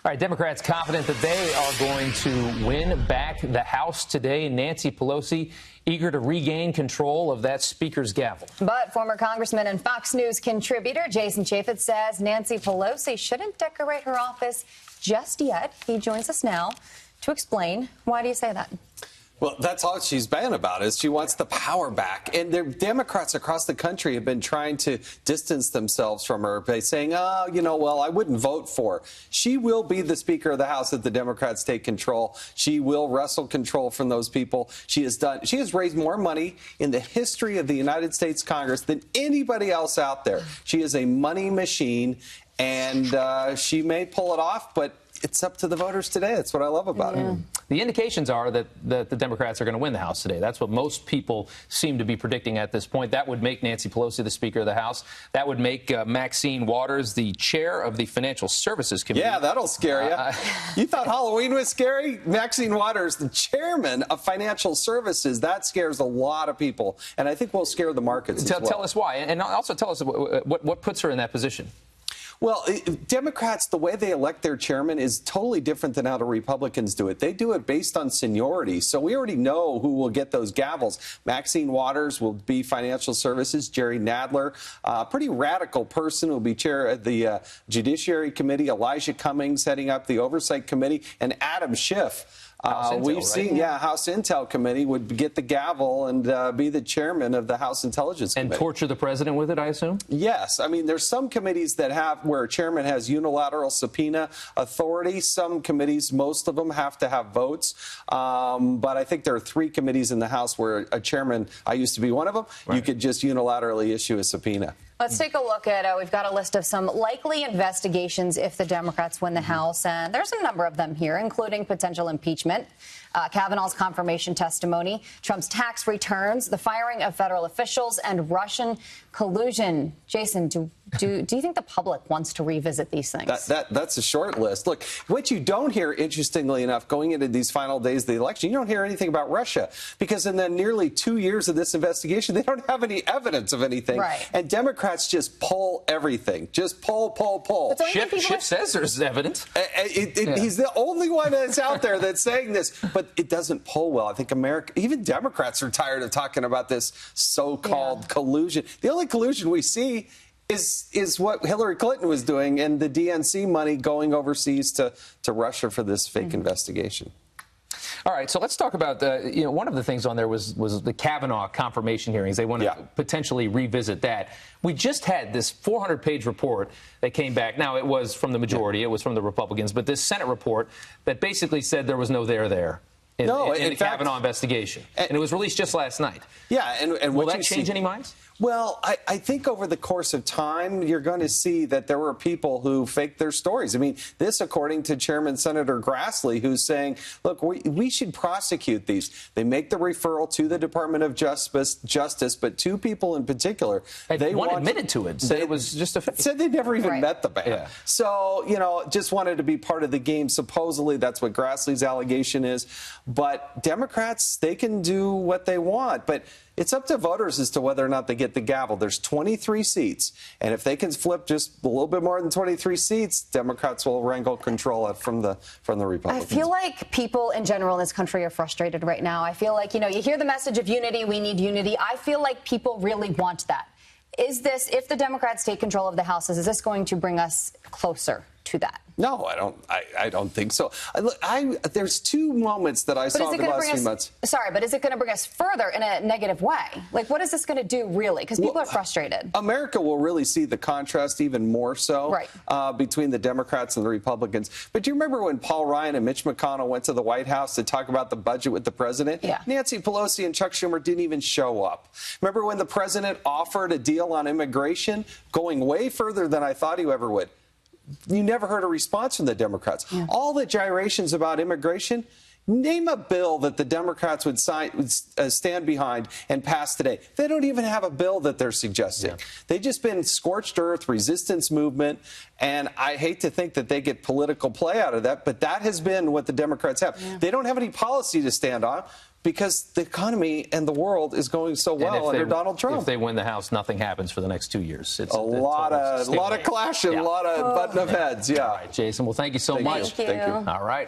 All right, Democrats confident that they are going to win back the House today. Nancy Pelosi eager to regain control of that Speaker's gavel. But former Congressman and Fox News contributor Jason Chaffetz says Nancy Pelosi shouldn't decorate her office just yet. He joins us now to explain. Why do you say that? Well, that's all she's been about is she wants the power back. And the Democrats across the country have been trying to distance themselves from her by saying, oh, well, I wouldn't vote for her. She will be the Speaker of the House if the Democrats take control. She will wrestle control from those people. She has raised more money in the history of the United States Congress than anybody else out there. She is a money machine, and she may pull it off, but it's up to the voters today. That's what I love about it. The indications are that the Democrats are going to win the House today. That's what most people seem to be predicting at this point. That would make Nancy Pelosi the Speaker of the House. That would make Maxine Waters the chair of the Financial Services Committee. Yeah, that'll scare you. You thought Halloween was scary? Maxine Waters, the chairman of Financial Services, that scares a lot of people. And I think will scare the markets as well. Tell us why. And also tell us what puts her in that position. Well, Democrats, the way they elect their chairman is totally different than how the Republicans do it. They do it based on seniority. So we already know who will get those gavels. Maxine Waters will be Financial Services. Jerry Nadler, a pretty radical person, will be chair of the Judiciary Committee. Elijah Cummings heading up the Oversight Committee. And Adam Schiff. We've seen, House Intel Committee would get the gavel and be the chairman of the House Intelligence Committee. And torture the president with it, I assume? Yes. I mean, there's some committees that have where a chairman has unilateral subpoena authority. Some committees, most of them, have to have votes. But I think there are 3 committees in the House where a chairman, I used to be one of them, you could just unilaterally issue a subpoena. Let's take a look at, we've got a list of some likely investigations if the Democrats win the House, and there's a number of them here, including potential impeachment, Kavanaugh's confirmation testimony, Trump's tax returns, the firing of federal officials, and Russian collusion. Jason, do you think the public wants to revisit these things? That's a short list. Look, what you don't hear, interestingly enough, going into these final days of the election, you don't hear anything about Russia, because in the nearly 2 years of this investigation, they don't have any evidence of anything. Right. And Democrats just pull everything. Just pull. Schiff says there's evidence. He's the only one that's out there that's saying this, but it doesn't pull well. I think even Democrats are tired of talking about this so-called collusion. The only collusion we see is what Hillary Clinton was doing and the DNC money going overseas to Russia for this fake investigation. All right, so let's talk about one of the things on there was the Kavanaugh confirmation hearings. They want to potentially revisit that. We just had this 400-page report that came back. Now, it was from the majority. It was from the Republicans. But this Senate report that basically said there was no there in the Kavanaugh investigation. And it was released just last night. Yeah, and will that change any minds? Well, I think over the course of time, you're going to see that there were people who faked their stories. I mean, this, according to Chairman Senator Grassley, who's saying, look, we should prosecute these. They make the referral to the Department of Justice, but 2 people in particular. One admitted to it, said it was just a fake. Said they never even met the man. Yeah. So, just wanted to be part of the game. Supposedly, that's what Grassley's allegation is. But Democrats, they can do what they want. But it's up to voters as to whether or not they get the gavel. There's 23 seats, and if they can flip just a little bit more than 23 seats, Democrats will wrangle control from the Republicans. I feel like people in general in this country are frustrated right now. I feel like, you hear the message of unity, we need unity. I feel like people really want that. Is this, if the Democrats take control of the House, is this going to bring us closer to that? No, I don't think so. There's 2 moments that I saw in the last few months. Sorry, but is it going to bring us further in a negative way? Like, what is this going to do, really? Because people are frustrated. America will really see the contrast even more so between the Democrats and the Republicans. But do you remember when Paul Ryan and Mitch McConnell went to the White House to talk about the budget with the president? Yeah. Nancy Pelosi and Chuck Schumer didn't even show up. Remember when the president offered a deal on immigration, going way further than I thought he ever would? You never heard a response from the Democrats. Yeah. All the gyrations about immigration, Name a bill that the Democrats would stand behind and pass today. They don't even have a bill that they're suggesting. Yeah. They've just been scorched earth, resistance movement, and I hate to think that they get political play out of that, but that has been what the Democrats have. Yeah. They don't have any policy to stand on because the economy and the world is going so well under Donald Trump. If they win the House, nothing happens for the next 2 years. It's a lot of clashing, a lot of button of heads. Yeah. All right, Jason. Well, thank you so much. Thank you. All right.